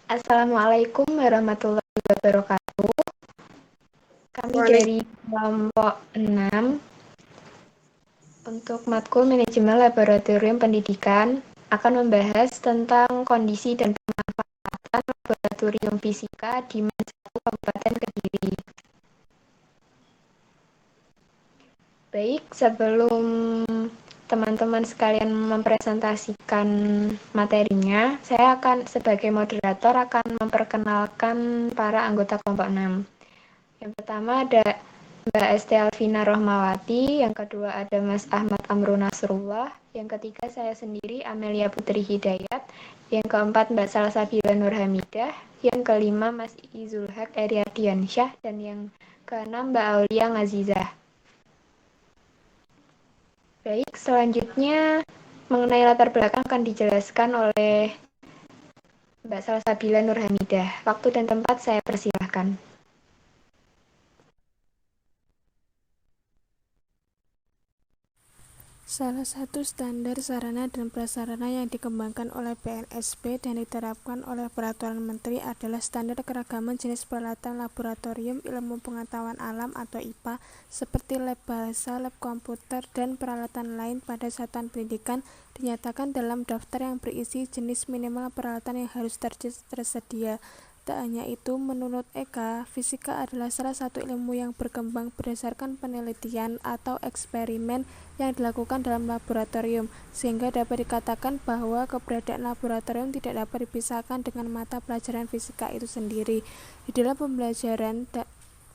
Assalamualaikum warahmatullahi wabarakatuh. Kami dari kelompok 6 untuk matkul manajemen laboratorium pendidikan akan membahas tentang kondisi dan pemanfaatan laboratorium fisika di Kabupaten Kediri. Baik, sebelum teman-teman sekalian mempresentasikan materinya, saya akan sebagai moderator akan memperkenalkan para anggota kelompok 6. Yang pertama ada Mbak Esti Alvina Rohmawati, yang kedua ada Mas Ahmad Amrun Nasrullah, yang ketiga saya sendiri Amelia Putri Hidayat, yang keempat Mbak Salsabila Nurhamidah, yang kelima Mas Izul Haq Eriadiansyah, dan yang keenam Mbak Aulia Ngazizah. Baik, selanjutnya mengenai latar belakang akan dijelaskan oleh Mbak Salsabila Nurhamidah. Waktu dan tempat saya persilahkan. Salah satu standar sarana dan prasarana yang dikembangkan oleh BNSP dan diterapkan oleh Peraturan Menteri adalah standar keragaman jenis peralatan laboratorium ilmu pengetahuan alam atau IPA seperti lab bahasa, lab komputer, dan peralatan lain pada satuan pendidikan dinyatakan dalam daftar yang berisi jenis minimal peralatan yang harus tersedia. Tak hanya itu, menurut Eka, fisika adalah salah satu ilmu yang berkembang berdasarkan penelitian atau eksperimen yang dilakukan dalam laboratorium, sehingga dapat dikatakan bahwa keberadaan laboratorium tidak dapat dipisahkan dengan mata pelajaran fisika itu sendiri. Di dalam pembelajaran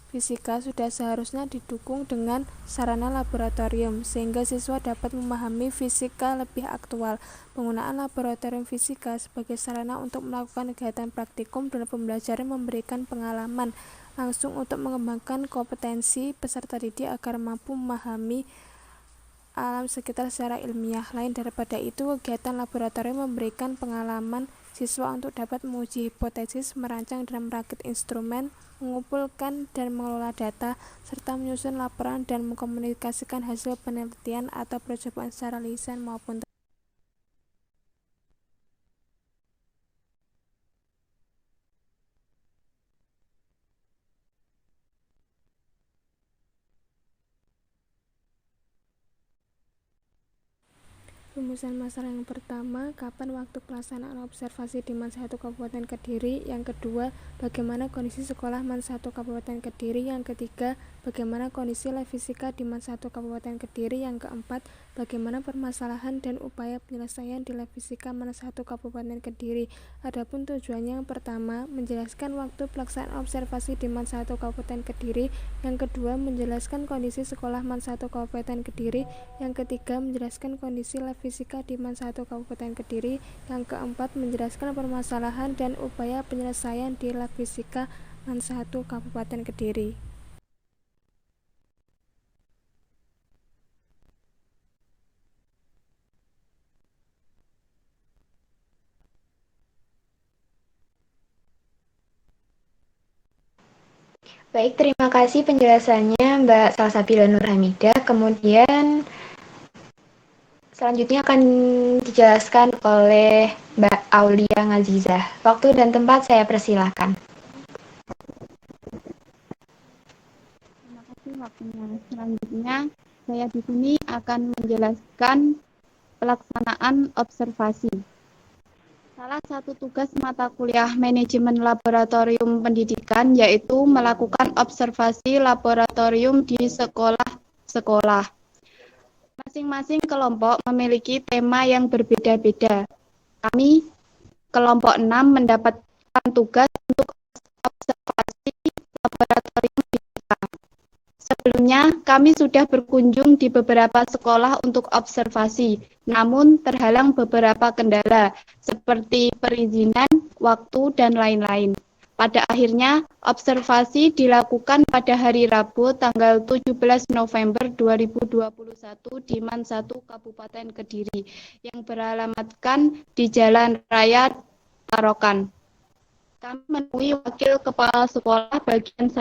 fisika sudah seharusnya didukung dengan sarana laboratorium, sehingga siswa dapat memahami fisika lebih aktual. Penggunaan laboratorium fisika sebagai sarana untuk melakukan kegiatan praktikum dalam pembelajaran memberikan pengalaman langsung untuk mengembangkan kompetensi peserta didik agar mampu memahami alam sekitar secara ilmiah. Lain daripada itu, kegiatan laboratorium memberikan pengalaman siswa untuk dapat menguji hipotesis, merancang dan merakit instrumen, mengumpulkan dan mengelola data, serta menyusun laporan dan mengkomunikasikan hasil penelitian atau percobaan secara lisan maupun Rumusan masalah yang pertama, kapan waktu pelaksanaan observasi di MAN 1 Kabupaten Kediri? Yang kedua, bagaimana kondisi sekolah MAN 1 Kabupaten Kediri? Yang ketiga, bagaimana kondisi lab fisika di MAN 1 Kabupaten Kediri? Yang keempat, bagaimana permasalahan dan upaya penyelesaian di lab fisika MAN 1 Kabupaten Kediri? Adapun tujuannya, yang pertama, menjelaskan waktu pelaksanaan observasi di MAN 1 Kabupaten Kediri. Yang kedua, menjelaskan kondisi sekolah MAN 1 Kabupaten Kediri. Yang ketiga, menjelaskan kondisi lab fisika di MAN 1 Kabupaten Kediri. Yang keempat, menjelaskan permasalahan dan upaya penyelesaian di lab fisika MAN 1 Kabupaten Kediri. Baik, terima kasih penjelasannya Mbak Salsabila Nurhamidah. Kemudian selanjutnya akan dijelaskan oleh Mbak Aulia Ngazizah. Waktu dan tempat saya persilahkan. Terima kasih waktunya. Selanjutnya, saya di sini akan menjelaskan pelaksanaan observasi. Salah satu tugas mata kuliah manajemen laboratorium pendidikan yaitu melakukan observasi laboratorium di sekolah-sekolah. Masing-masing kelompok memiliki tema yang berbeda-beda. Kami, kelompok 6, mendapatkan tugas untuk observasi laboratorium fisika. Sebelumnya, kami sudah berkunjung di beberapa sekolah untuk observasi, namun terhalang beberapa kendala, seperti perizinan, waktu, dan lain-lain. Pada akhirnya, observasi dilakukan pada hari Rabu tanggal 17 November 2021 di MAN 1 Kabupaten Kediri, yang beralamatkan di Jalan Raya Tarokan. Kami menemui Wakil Kepala Sekolah Bagian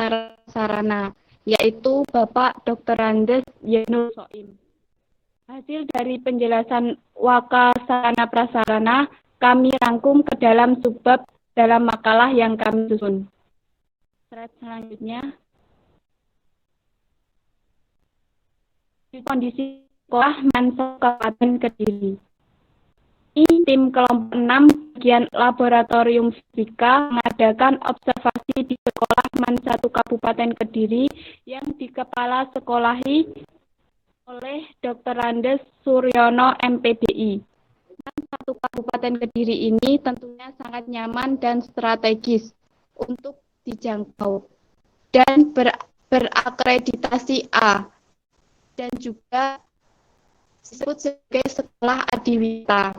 Sarana, yaitu Bapak Dr. Andes Yenul Soim. Hasil dari penjelasan Waka Sarana Prasarana kami rangkum ke dalam subbab dalam makalah yang kami susun. Slide selanjutnya. Kondisi sekolah Mansa Kabupaten Kediri. Tim kelompok 6 bagian laboratorium fisika mengadakan observasi di sekolah MAN 1 Kabupaten Kediri yang dikepala sekolahi oleh Dr. Andes Suryono MPDI. MAN 1 Kabupaten Kediri ini tentunya sangat nyaman dan strategis untuk dijangkau dan berakreditasi A dan juga disebut sebagai sekolah adiwita.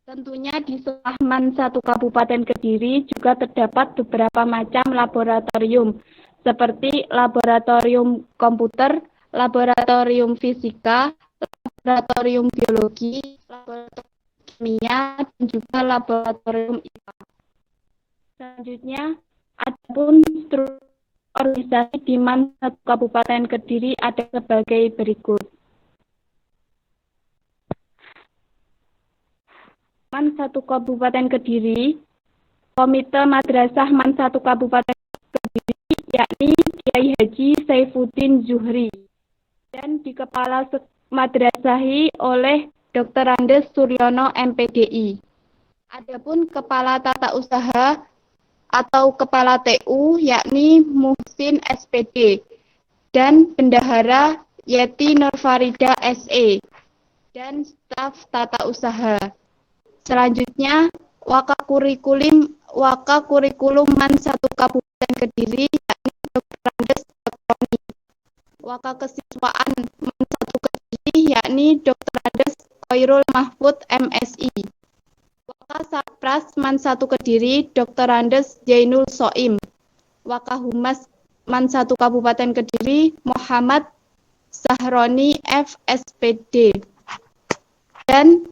Tentunya di sekolah MAN 1 Kabupaten Kediri juga terdapat beberapa macam laboratorium seperti laboratorium komputer, laboratorium fisika, laboratorium biologi, laboratorium kimia, dan juga laboratorium IPA. Selanjutnya, adapun struktur organisasi di MAN 1 Kabupaten Kediri ada sebagai berikut. MAN 1 Kabupaten Kediri, Komite Madrasah MAN 1 Kabupaten Kediri, yakni Kiai Haji Saifuddin Zuhri, dan dikepala madrasahi oleh Dr. Andes Suryono MPDI. Adapun Kepala Tata Usaha atau Kepala TU, yakni Muhsin SPD, dan Bendahara Yeti Nurfarida SE, dan staf Tata Usaha. Selanjutnya, Wakakurikulum MAN 1 Kabupaten Kediri, yakni Dr. Andes Dakroni. Wakakesiswaan MAN 1 Kediri, yakni Dr. Andes Khairul Mahfud MSI. Wakasatpras MAN 1 Kediri, Dr. Andes Jainul Soim. Wakahumas MAN 1 Kabupaten Kediri, Muhammad Sahroni FSPD. Dan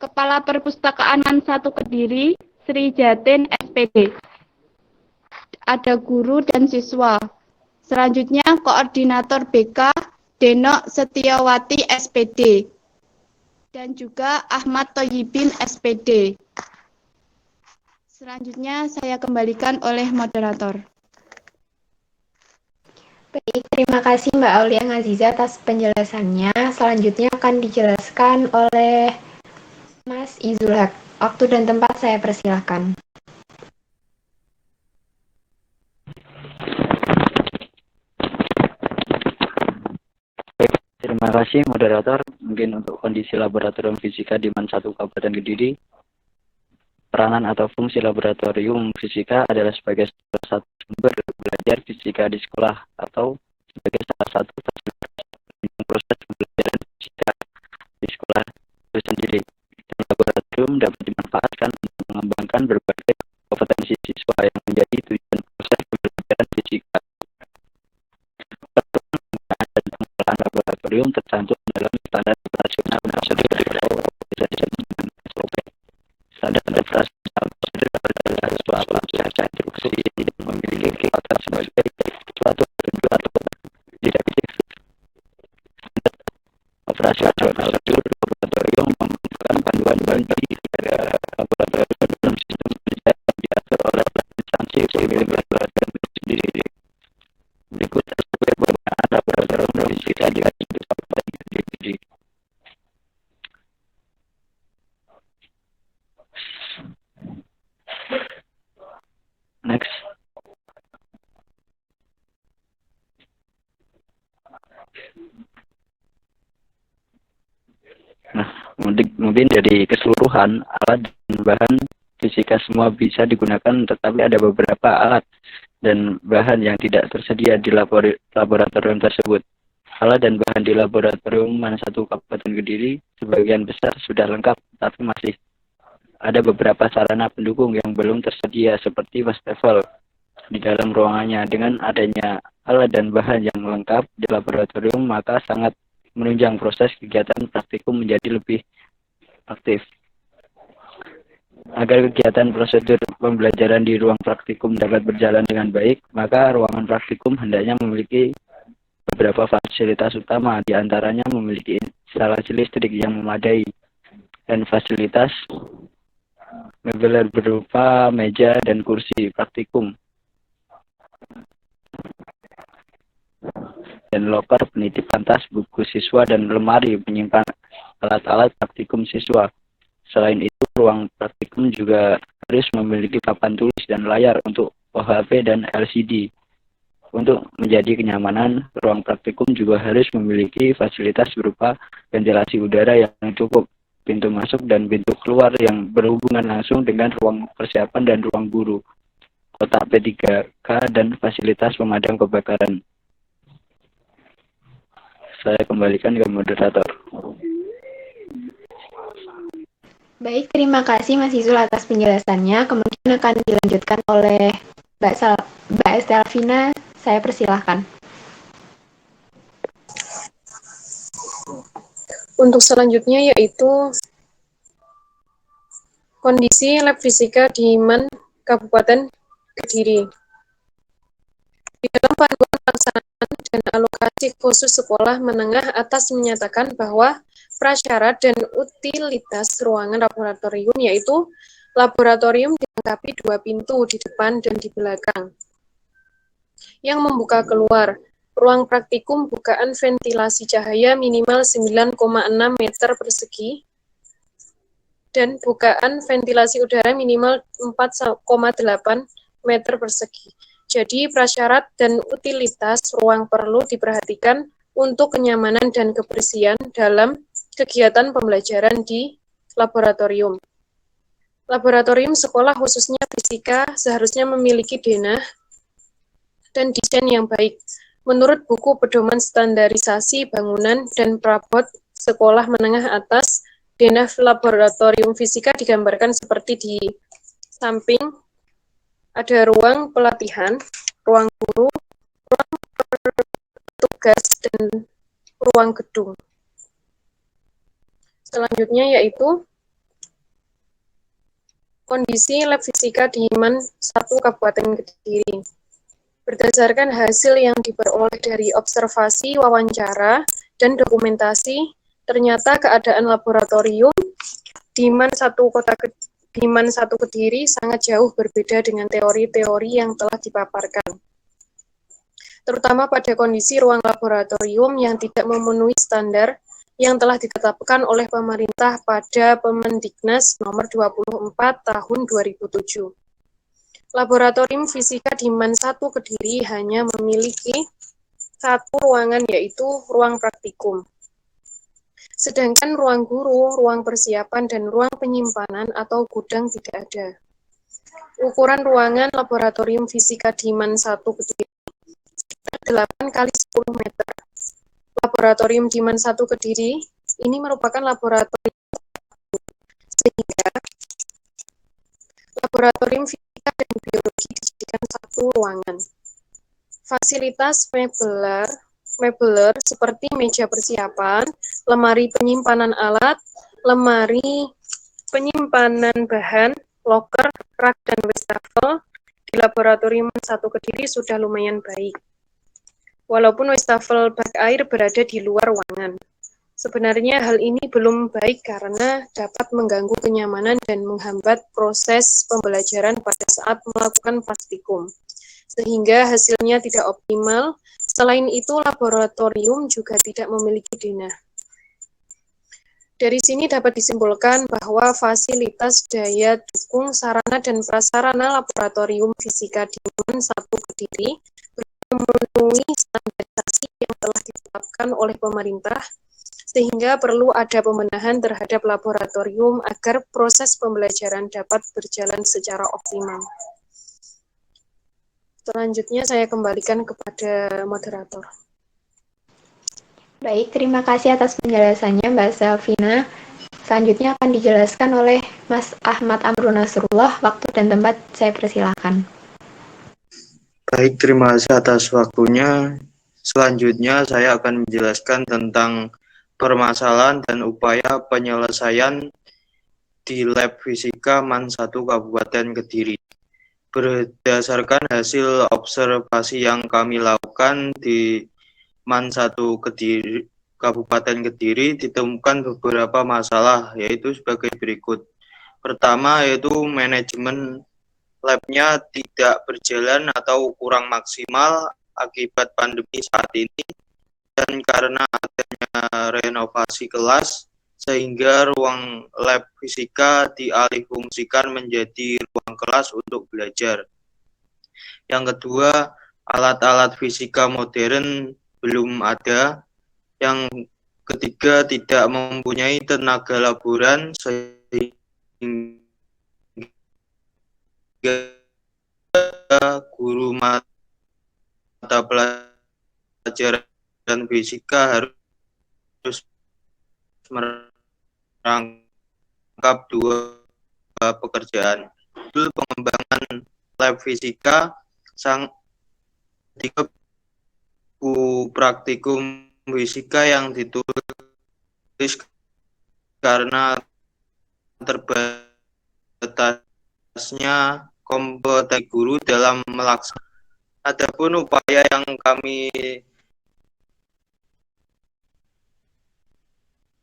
Kepala Perpustakaan MAN 1 Kediri, Sri Jatin SPD. Ada guru dan siswa. Selanjutnya, Koordinator BK, Denok Setiawati SPD. Dan juga Ahmad Thoyibin SPD. Selanjutnya, saya kembalikan oleh moderator. Baik, terima kasih Mbak Aulia Ngaziza atas penjelasannya. Selanjutnya akan dijelaskan oleh Mas Izulhak. Waktu dan tempat saya persilahkan. Terima kasih moderator. Mungkin untuk kondisi laboratorium fisika di MAN 1 Kabupaten Kediri, peranan atau fungsi laboratorium fisika adalah sebagai salah satu sumber belajar fisika di sekolah atau sebagai salah satu proses pembelajaran fisika di sekolah itu sendiri. Dan laboratorium dapat dimanfaatkan untuk mengembangkan berbagai kompetensi siswa yang menjadi tujuan proses pembelajaran fisika. Pengelolaan laboratorium tercantum dalam standar operasional prosedur SOP. Standar operasional prosedur adalah suatu cara instruksi yang memiliki kata sebagai suatu tujuan atau direktif. Standar operasional prosedur laboratorium merupakan panduan bagi laboratorium dalam sistem kerja yang diatur oleh instansi milik laboratorium sendiri. Berikut sebagai penggunaan laboratorium fisika di Kabupaten Kediri. Next. Nah, mungkin dari keseluruhan alat dan bahan fisika semua bisa digunakan, tetapi ada beberapa alat dan bahan yang tidak tersedia di laboratorium tersebut. Alat dan bahan di laboratorium MAN 1 Kabupaten Kediri sebagian besar sudah lengkap, tapi masih ada beberapa sarana pendukung yang belum tersedia seperti wastafel di dalam ruangannya. Dengan adanya alat dan bahan yang lengkap di laboratorium, maka sangat menunjang proses kegiatan praktikum menjadi lebih aktif. Agar kegiatan prosedur pembelajaran di ruang praktikum dapat berjalan dengan baik, maka ruangan praktikum hendaknya memiliki beberapa fasilitas utama, di antaranya memiliki instalasi listrik yang memadai dan fasilitas meubiler berupa meja dan kursi praktikum dan loker penitipan tas, buku siswa, dan lemari penyimpan alat-alat praktikum siswa. Selain itu, ruang praktikum juga harus memiliki papan tulis dan layar untuk OHP dan LCD. Untuk menjadi kenyamanan, ruang praktikum juga harus memiliki fasilitas berupa ventilasi udara yang cukup, pintu masuk dan pintu keluar yang berhubungan langsung dengan ruang persiapan dan ruang guru, kotak P3K, dan fasilitas pemadam kebakaran. Saya kembalikan ke moderator. Baik, terima kasih Mas Isul atas penjelasannya. Kemudian akan dilanjutkan oleh Mbak Estelvina. Saya persilahkan. Untuk selanjutnya yaitu kondisi lab fisika di MAN Kabupaten Kediri. Di dalam panduan pelaksanaan dan alokasi khusus sekolah menengah atas menyatakan bahwa prasyarat dan utilitas ruangan laboratorium yaitu laboratorium dilengkapi 2 pintu di depan dan di belakang yang membuka keluar. Ruang praktikum bukaan ventilasi cahaya minimal 9,6 meter persegi dan bukaan ventilasi udara minimal 4,8 meter persegi. Jadi prasyarat dan utilitas ruang perlu diperhatikan untuk kenyamanan dan kebersihan dalam kegiatan pembelajaran di laboratorium. Laboratorium sekolah khususnya fisika seharusnya memiliki denah dan desain yang baik. Menurut buku pedoman standarisasi bangunan dan perabot sekolah menengah atas, denah laboratorium fisika digambarkan seperti di samping. Ada ruang pelatihan, ruang guru, ruang tugas, dan ruang gedung. Selanjutnya yaitu kondisi lab fisika di MAN 1 Kabupaten Kediri. Berdasarkan hasil yang diperoleh dari observasi, wawancara, dan dokumentasi, ternyata keadaan laboratorium di MAN 1 Kediri sangat jauh berbeda dengan teori-teori yang telah dipaparkan. Terutama pada kondisi ruang laboratorium yang tidak memenuhi standar yang telah ditetapkan oleh pemerintah pada Permendiknas nomor 24 tahun 2007. Laboratorium fisika di MAN 1 Kediri hanya memiliki 1 ruangan yaitu ruang praktikum. Sedangkan ruang guru, ruang persiapan, dan ruang penyimpanan atau gudang tidak ada. Ukuran ruangan laboratorium fisika di MAN 1 Kediri 8 kali 10 meter. Laboratorium di MAN 1 Kediri ini merupakan laboratorium sehingga laboratorium fisika dan biologi dijadikan 1 ruangan. Fasilitas mebeler seperti meja persiapan, lemari penyimpanan alat, lemari penyimpanan bahan, loker, rak, dan wastafel di laboratorium 1 Kediri sudah lumayan baik. Walaupun wastafel bak air berada di luar ruangan. Sebenarnya hal ini belum baik karena dapat mengganggu kenyamanan dan menghambat proses pembelajaran pada saat melakukan praktikum, sehingga hasilnya tidak optimal. Selain itu, laboratorium juga tidak memiliki denah. Dari sini dapat disimpulkan bahwa fasilitas daya dukung sarana dan prasarana laboratorium fisika di MAN 1 Kediri memenuhi standarisasi yang telah ditetapkan oleh pemerintah, sehingga perlu ada pembenahan terhadap laboratorium agar proses pembelajaran dapat berjalan secara optimal. Selanjutnya saya kembalikan kepada moderator. Baik, terima kasih atas penjelasannya Mbak Selvina. Selanjutnya akan dijelaskan oleh Mas Ahmad Amrun Nasrullah. Waktu dan tempat saya persilakan. Baik, terima kasih atas waktunya. Selanjutnya saya akan menjelaskan tentang permasalahan dan upaya penyelesaian di Lab Fisika MAN 1 Kabupaten Kediri. Berdasarkan hasil observasi yang kami lakukan di MAN 1 Kediri, Kabupaten Kediri, ditemukan beberapa masalah, yaitu sebagai berikut. Pertama, yaitu manajemen labnya tidak berjalan atau kurang maksimal akibat pandemi saat ini, dan karena adanya renovasi kelas, sehingga ruang lab fisika dialihfungsikan menjadi ruang kelas untuk belajar. Yang kedua, alat-alat fisika modern belum ada. Yang ketiga, tidak mempunyai tenaga laboran sehingga guru mata pelajaran fisika harus merangkap dua pekerjaan. Itu pengembangan lab fisika tiga buku praktikum fisika yang ditulis karena terbatasnya kompetensi guru dalam melaksanakan. Adapun upaya yang kami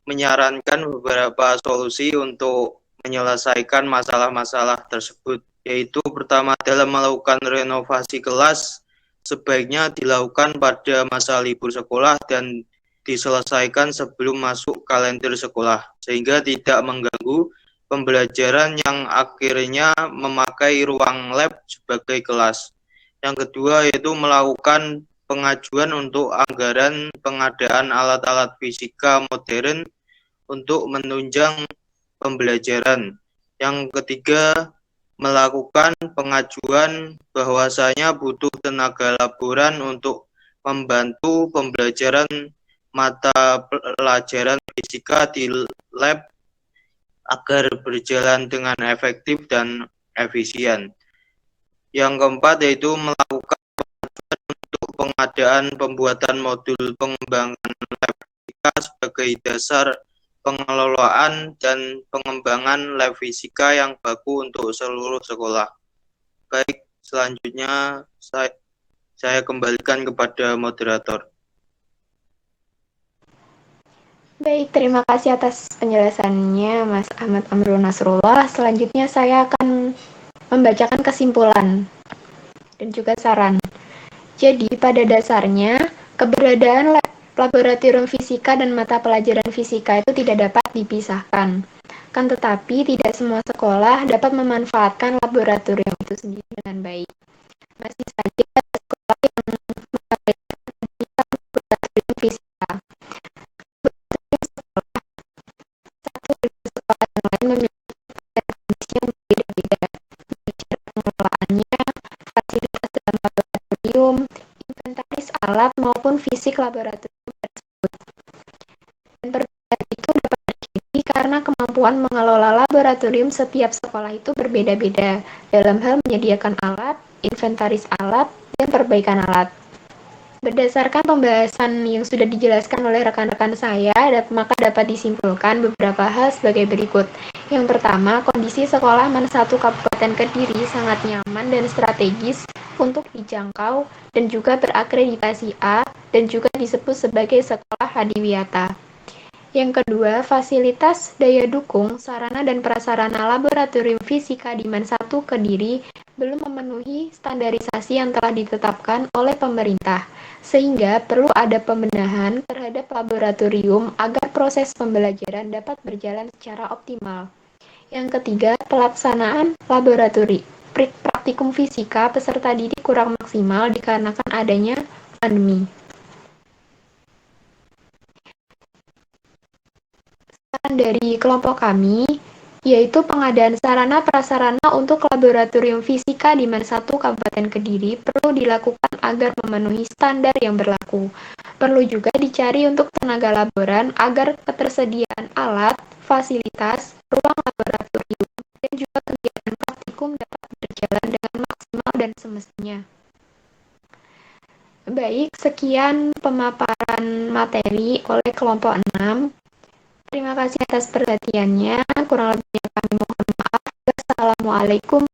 menyarankan beberapa solusi untuk menyelesaikan masalah-masalah tersebut, yaitu pertama, dalam melakukan renovasi kelas sebaiknya dilakukan pada masa libur sekolah dan diselesaikan sebelum masuk kalender sekolah, sehingga tidak mengganggu pembelajaran yang akhirnya memakai ruang lab sebagai kelas. Yang kedua, yaitu melakukan pengajuan untuk anggaran pengadaan alat-alat fisika modern untuk menunjang pembelajaran. Yang ketiga, melakukan pengajuan bahwasanya butuh tenaga laboran untuk membantu pembelajaran mata pelajaran fisika di lab agar berjalan dengan efektif dan efisien. Yang keempat, yaitu melakukan pengajuan untuk pengadaan pembuatan modul pengembangan lab fisika sebagai dasar pengelolaan dan pengembangan lab fisika yang baku untuk seluruh sekolah. Baik, selanjutnya saya kembalikan kepada moderator. Baik, terima kasih atas penjelasannya Mas Ahmad Amrul Nasrullah. Selanjutnya saya akan membacakan kesimpulan dan juga saran. Jadi, pada dasarnya, keberadaan laboratorium fisika dan mata pelajaran fisika itu tidak dapat dipisahkan. Kan tetapi, tidak semua sekolah dapat memanfaatkan laboratorium itu sendiri dengan baik. Masih saja sekolah yang mengabaikan laboratorium fisika. Satu dengan sekolah yang lain memiliki kondisi yang berbeda-beda. Cara pengelolaannya, fasilitas dalam laboratorium, inventaris alat maupun fisik laboratorium tersebut. Dan perbedaan itu dapat terjadi karena kemampuan mengelola laboratorium setiap sekolah itu berbeda-beda dalam hal menyediakan alat, inventaris alat, dan perbaikan alat. Berdasarkan pembahasan yang sudah dijelaskan oleh rekan-rekan saya, maka dapat disimpulkan beberapa hal sebagai berikut. Yang pertama, kondisi sekolah MAN 1 Kabupaten Kediri sangat nyaman dan strategis untuk dijangkau dan juga berakreditasi A dan juga disebut sebagai sekolah Hadiwiyata. Yang kedua, fasilitas, daya dukung, sarana dan prasarana laboratorium fisika di MAN 1 Kediri belum memenuhi standarisasi yang telah ditetapkan oleh pemerintah, sehingga perlu ada pembenahan terhadap laboratorium agar proses pembelajaran dapat berjalan secara optimal. Yang ketiga, pelaksanaan laboratorium praktikum fisika peserta didik kurang maksimal dikarenakan adanya pandemi. Saran dari kelompok kami yaitu pengadaan sarana prasarana untuk laboratorium fisika di MAN 1 Kabupaten Kediri perlu dilakukan agar memenuhi standar yang berlaku. Perlu juga dicari untuk tenaga laboran agar ketersediaan alat, fasilitas, ruang laboratorium, dan juga kegiatan praktikum dapat berjalan dengan maksimal dan semestinya. Baik, sekian pemaparan materi oleh kelompok 6. Terima kasih atas perhatiannya. Kurang lebihnya kami mohon maaf. Wassalamualaikum